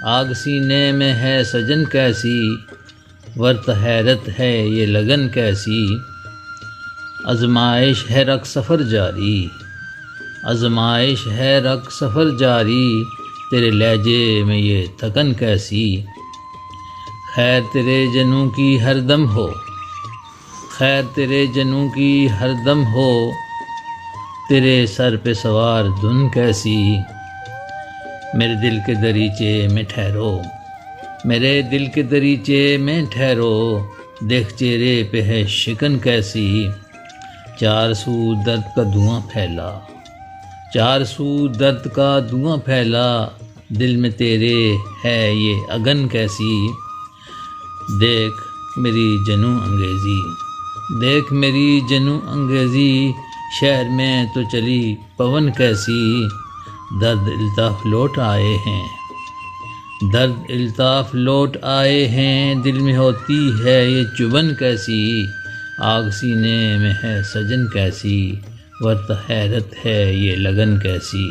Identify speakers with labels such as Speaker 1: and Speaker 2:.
Speaker 1: آگ سینے میں ہے سجن کیسی، ورت حیرت ہے یہ لگن کیسی، آزمائش ہے رک سفر جاری، آزمائش ہے رک سفر جاری، تیرے لہجے میں یہ تھکن کیسی، خیر تیرے جنوں کی ہر دم ہو، خیر تیرے جنوں کی ہر دم ہو، تیرے سر پہ سوار دھن کیسی، میرے دل کے دریچے میں ٹھہرو، میرے دل کے دریچے میں ٹھہرو، دیکھ چہرے پہ ہے شکن کیسی، چار سو درد کا دھواں پھیلا، چار سو درد کا دھواں پھیلا، دل میں تیرے ہے یہ اگن کیسی، دیکھ میری جنوں انگیزی، دیکھ میری جنوں انگیزی، شہر میں تو چلی پون کیسی، درد الطاف لوٹ آئے ہیں، درد الطاف لوٹ آئے ہیں، دل میں ہوتی ہے یہ چبھن کیسی، آگ سینے میں ہے سجن کیسی، ورت حیرت ہے یہ لگن کیسی۔